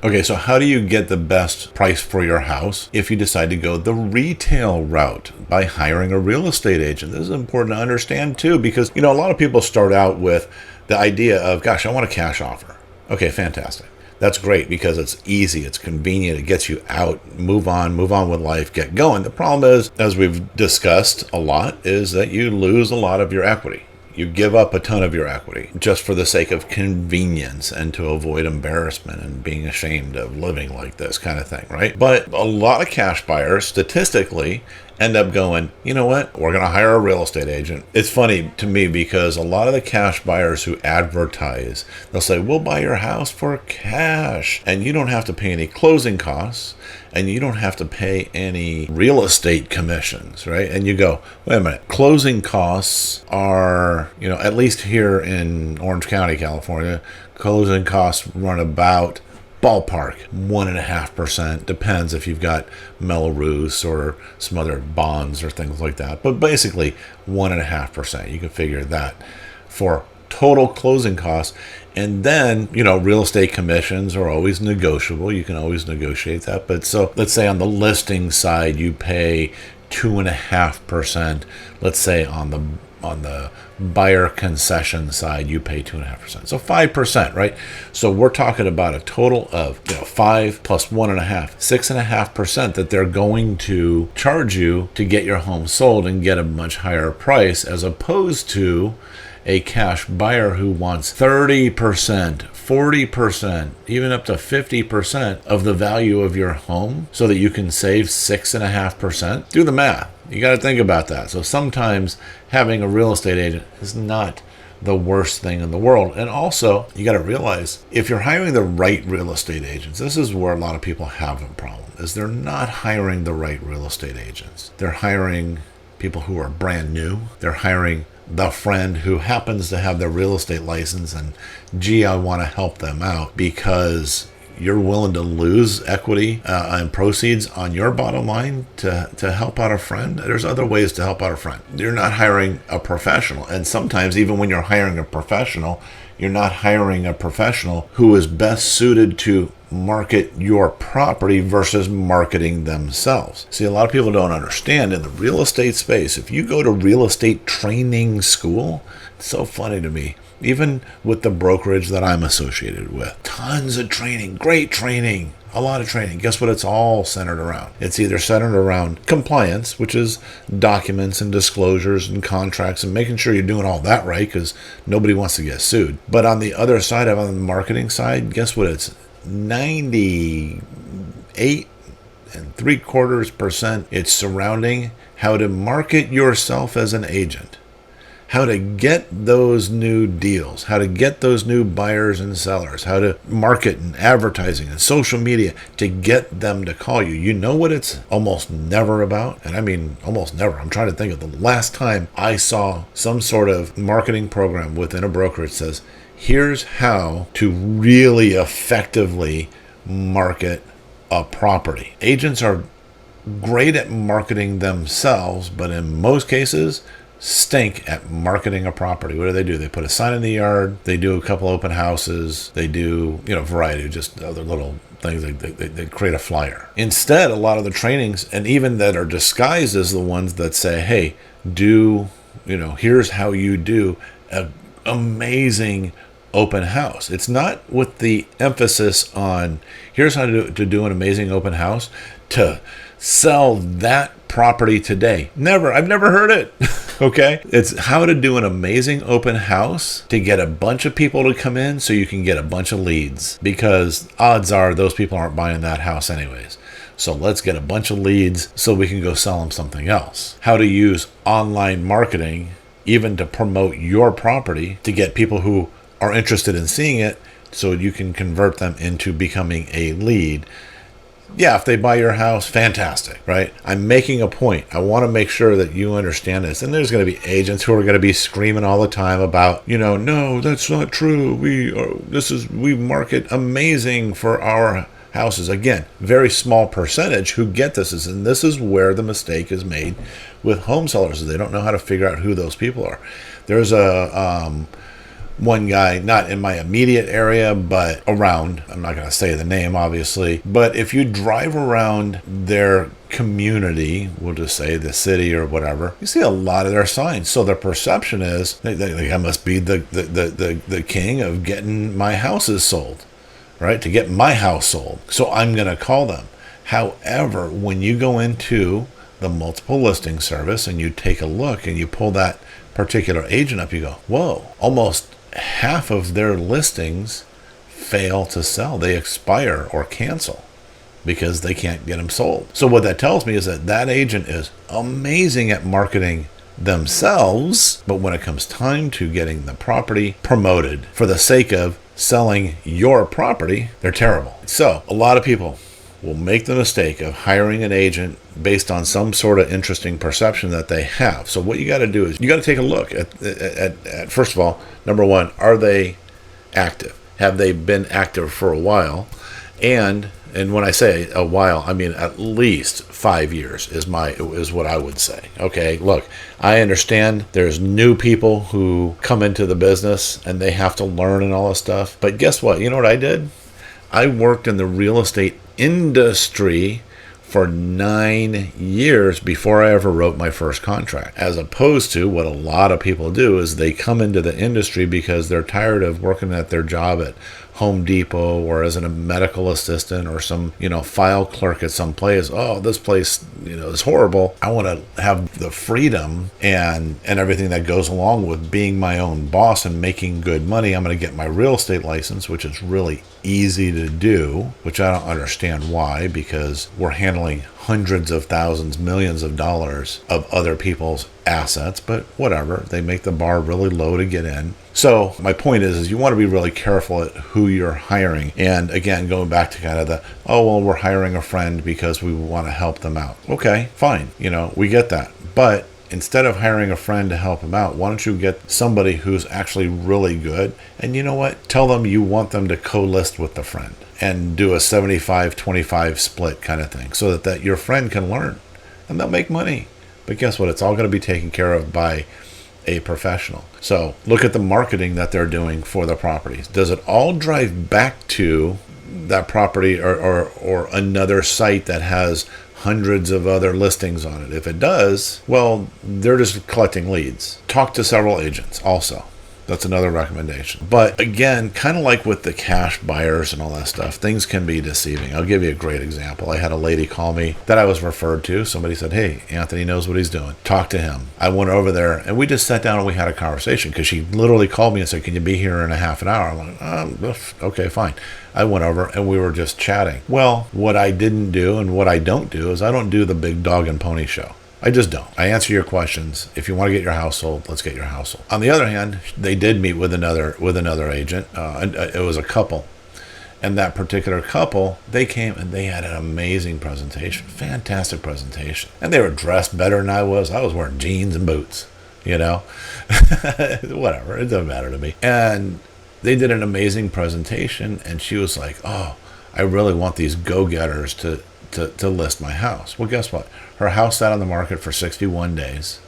Okay, so how do you get the best price for your house if you decide to go the retail route by hiring a real estate agent? This is important to understand too, because, a lot of people start out with the idea of, gosh, I want a cash offer. Okay, fantastic. That's great because it's easy, it's convenient, it gets you out, move on with life, get going. The problem is, as we've discussed a lot, is that you lose a lot of your equity. You give up a ton of your equity just for the sake of convenience and to avoid embarrassment and being ashamed of living like this kind of thing, right? But a lot of cash buyers statistically end up going, you know what, we're going to hire a real estate agent. It's funny to me because a lot of the cash buyers who advertise, they'll say, we'll buy your house for cash and you don't have to pay any closing costs and you don't have to pay any real estate commissions, right? And you go, wait a minute, closing costs are, at least here in Orange County, California, closing costs run about ballpark 1.5%. Depends if you've got Melrose or some other bonds or things like that, but basically 1.5%. You can figure that for total closing costs. And then, real estate commissions are always negotiable. You can always negotiate that. But so let's say on the listing side, you pay 2.5%. Let's say on the buyer concession side, you pay 2.5%. So 5%, right? So we're talking about a total of 5 plus 1.5, 6.5% that they're going to charge you to get your home sold and get a much higher price, as opposed to a cash buyer who wants 30%, 40%, even up to 50% of the value of your home so that you can save 6.5%. Do the math. You got to think about that. So sometimes having a real estate agent is not the worst thing in the world. And also, you got to realize if you're hiring the right real estate agents, this is where a lot of people have a problem, is they're not hiring the right real estate agents. They're hiring people who are brand new. They're hiring the friend who happens to have their real estate license and, gee, I want to help them out because you're willing to lose equity and proceeds on your bottom line to help out a friend. There's other ways to help out a friend. You're not hiring a professional. And sometimes even when you're hiring a professional, you're not hiring a professional who is best suited to market your property versus marketing themselves. See, a lot of people don't understand in the real estate space, if you go to real estate training school, it's so funny to me. Even with the brokerage that I'm associated with, tons of training, great training, a lot of training. Guess what it's all centered around? It's either centered around compliance, which is documents and disclosures and contracts and making sure you're doing all that right because nobody wants to get sued. But on the other side, on the marketing side, guess what it's 98.75%. It's surrounding how to market yourself as an agent. How to get those new deals, how to get those new buyers and sellers, how to market and advertising and social media to get them to call you. You know what it's almost never about? And I mean almost never. I'm trying to think of the last time I saw some sort of marketing program within a brokerage says, here's how to really effectively market a property. Agents are great at marketing themselves, but in most cases, stink at marketing a property. What do? They put a sign in the yard. They do a couple open houses. They do, a variety of just other little things. They create a flyer. Instead, a lot of the trainings, and even that are disguised as the ones that say, hey, here's how you do an amazing open house. It's not with the emphasis on here's how to do an amazing open house to sell that property today. I've never heard it. Okay? It's how to do an amazing open house to get a bunch of people to come in so you can get a bunch of leads, because odds are those people aren't buying that house anyways. So let's get a bunch of leads so we can go sell them something else. How to use online marketing even to promote your property to get people who are interested in seeing it so you can convert them into becoming a lead. Yeah, if they buy your house, fantastic, right? I'm making a point. I want to make sure that you understand this. And there's going to be agents who are going to be screaming all the time about, no, that's not true. We market amazing for our houses. Again, very small percentage who get this, and this is where the mistake is made with home sellers. They don't know how to figure out who those people are. There's a one guy, not in my immediate area, but around. I'm not going to say the name, obviously. But if you drive around their community, we'll just say the city or whatever, you see a lot of their signs. So their perception is, I must be the king of getting my houses sold, right? To get my house sold. So I'm going to call them. However, when you go into the multiple listing service and you take a look and you pull that particular agent up, you go, whoa, almost half of their listings fail to sell. They expire or cancel because they can't get them sold. So what that tells me is that agent is amazing at marketing themselves, but when it comes time to getting the property promoted for the sake of selling your property, they're terrible. So a lot of people will make the mistake of hiring an agent based on some sort of interesting perception that they have. So what you got to do is you got to take a look at first of all, number one, are they active? Have they been active for a while? And when I say a while, I mean at least 5 years is what I would say. Okay, look, I understand there's new people who come into the business and they have to learn and all this stuff. But guess what? You know what I did? I worked in the real estate industry for 9 years before I ever wrote my first contract. As opposed to what a lot of people do is they come into the industry because they're tired of working at their job at Home Depot or as a medical assistant or some, file clerk at some place. Oh, this place, is horrible. I want to have the freedom and everything that goes along with being my own boss and making good money. I'm going to get my real estate license, which is really easy to do, which I don't understand why, because we're handling hundreds of thousands, millions of dollars of other people's assets, but whatever. They make the bar really low to get in. So my point is you want to be really careful at who you're hiring. And again, going back to kind of we're hiring a friend because we want to help them out. Okay, fine. We get that. But instead of hiring a friend to help them out, why don't you get somebody who's actually really good? And you know what? Tell them you want them to co-list with the friend and do a 75-25 split kind of thing so that your friend can learn and they'll make money. But guess what? It's all going to be taken care of by a professional. So look at the marketing that they're doing for the properties. Does it all drive back to that property or another site that has hundreds of other listings on it? If it does, well, they're just collecting leads. Talk to several agents also. That's another recommendation. But again, kind of like with the cash buyers and all that stuff, things can be deceiving. I'll give you a great example. I had a lady call me that I was referred to. Somebody said, hey, Anthony knows what he's doing. Talk to him. I went over there and we just sat down and we had a conversation because she literally called me and said, can you be here in a half an hour? I'm like, okay, fine. I went over and we were just chatting. Well, what I didn't do and what I don't do is I don't do the big dog and pony show. I just don't. I answer your questions. If you want to get your house sold, let's get your house sold. On the other hand, they did meet with another agent. It was a couple. And that particular couple, they came and they had an amazing presentation. Fantastic presentation. And they were dressed better than I was. I was wearing jeans and boots, Whatever. It doesn't matter to me. And they did an amazing presentation. And she was like, oh, I really want these go-getters to list my house. Well, guess what? Her house sat on the market for 61 days,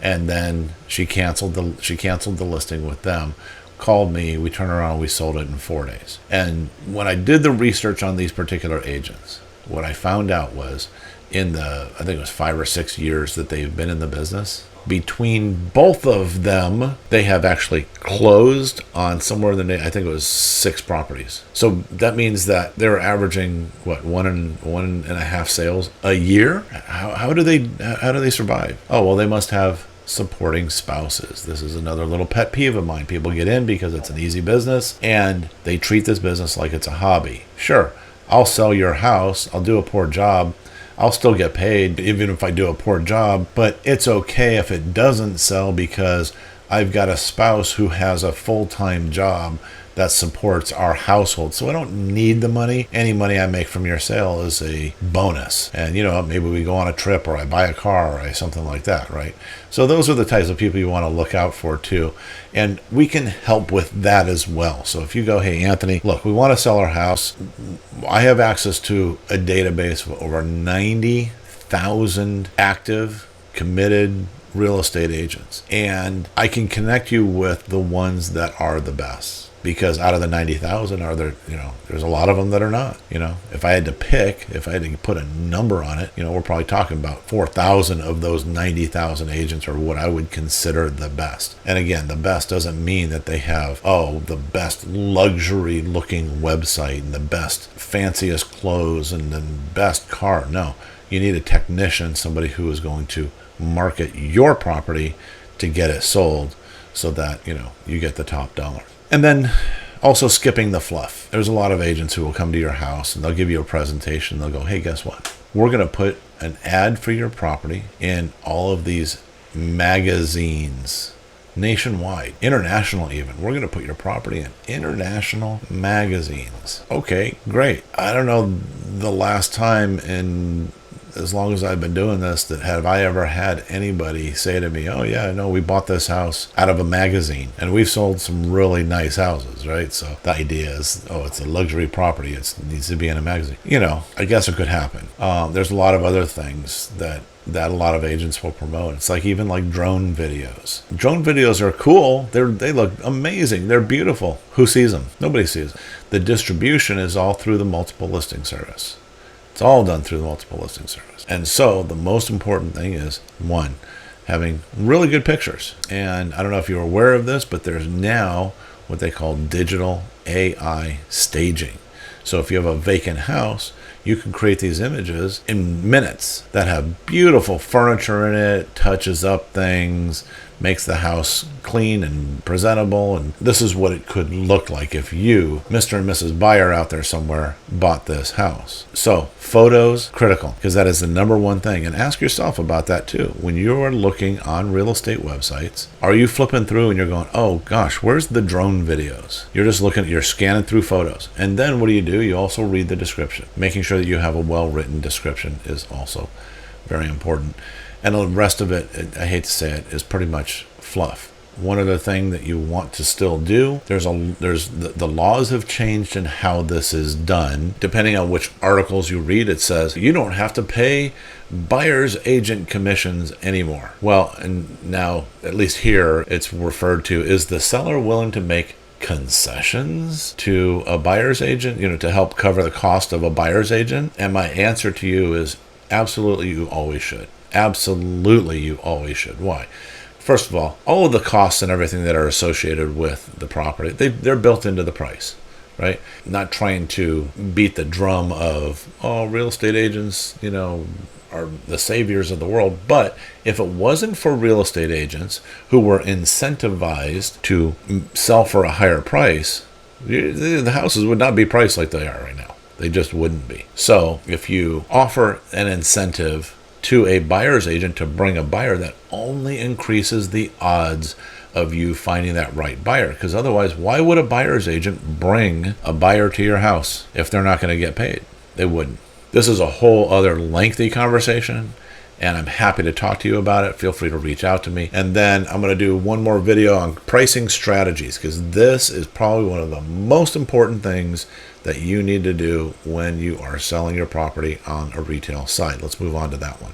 and then she canceled the listing with them. Called me, we turned around, we sold it in 4 days. And when I did the research on these particular agents, what I found out was I think it was 5 or 6 years that they've been in the business, between both of them, they have actually closed on somewhere in the, I think it was 6 properties. So that means that they're averaging one and a half sales a year. How do they survive? Oh, well, they must have supporting spouses. This is another little pet peeve of mine. People get in because it's an easy business and they treat this business like it's a hobby. Sure, I'll sell your house. I'll do a poor job. I'll still get paid even if I do a poor job, but it's okay if it doesn't sell because I've got a spouse who has a full-time job that supports our household. So I don't need the money. Any money I make from your sale is a bonus. And maybe we go on a trip or I buy a car or something like that, right? So those are the types of people you want to look out for too. And we can help with that as well. So if you go, hey, Anthony, look, we want to sell our house. I have access to a database of over 90,000 active, committed real estate agents, and I can connect you with the ones that are the best. Because out of the 90,000, there's a lot of them that are not. If I had to pick, if I had to put a number on it, we're probably talking about 4,000 of those 90,000 agents are what I would consider the best. And again, the best doesn't mean that they have, the best luxury looking website and the best fanciest clothes and the best car. No, you need a technician, somebody who is going to market your property to get it sold so that, you get the top dollar. And then also skipping the fluff. There's a lot of agents who will come to your house and they'll give you a presentation. They'll go, hey, guess what? We're going to put an ad for your property in all of these magazines, nationwide, international even. We're going to put your property in international magazines. Okay, great. I don't know the last time in as long as I've been doing this, that have I ever had anybody say to me, oh yeah, no, we bought this house out of a magazine, and we've sold some really nice houses, right? So the idea is, it's a luxury property, it needs to be in a magazine. I guess it could happen. There's a lot of other things that a lot of agents will promote. It's like even like drone videos. Drone videos are cool. They look amazing. They're beautiful. Who sees them? Nobody sees them. The distribution is all through the multiple listing service. It's all done through the multiple listing service. And so the most important thing is, one, having really good pictures. And I don't know if you're aware of this, but there's now what they call digital AI staging. So if you have a vacant house, you can create these images in minutes that have beautiful furniture in it, touches up things, makes the house clean and presentable. And this is what it could look like if you, Mr. and Mrs. Buyer out there somewhere, bought this house. So photos, critical, because that is the number one thing. And ask yourself about that too. When you're looking on real estate websites, are you flipping through and you're going, oh gosh, where's the drone videos? You're scanning through photos. And then what do? You also read the description. Making sure that you have a well-written description is also very important. And the rest of it, I hate to say it, is pretty much fluff. One other thing that you want to still do, the laws have changed in how this is done. Depending on which articles you read, it says you don't have to pay buyer's agent commissions anymore. Well, and now, at least here, it's referred to, is the seller willing to make concessions to a buyer's agent, to help cover the cost of a buyer's agent? And my answer to you is absolutely, you always should. Absolutely, you always should. Why? First of all of the costs and everything that are associated with the property, they're built into the price, right? Not trying to beat the drum of, real estate agents, are the saviors of the world. But if it wasn't for real estate agents who were incentivized to sell for a higher price, the houses would not be priced like they are right now. They just wouldn't be. So if you offer an incentive to a buyer's agent to bring a buyer, that only increases the odds of you finding that right buyer. Because otherwise, why would a buyer's agent bring a buyer to your house if they're not going to get paid? They wouldn't. This is a whole other lengthy conversation, and I'm happy to talk to you about it. Feel free to reach out to me. And then I'm going to do one more video on pricing strategies, because this is probably one of the most important things that you need to do when you are selling your property on a retail site. Let's move on to that one.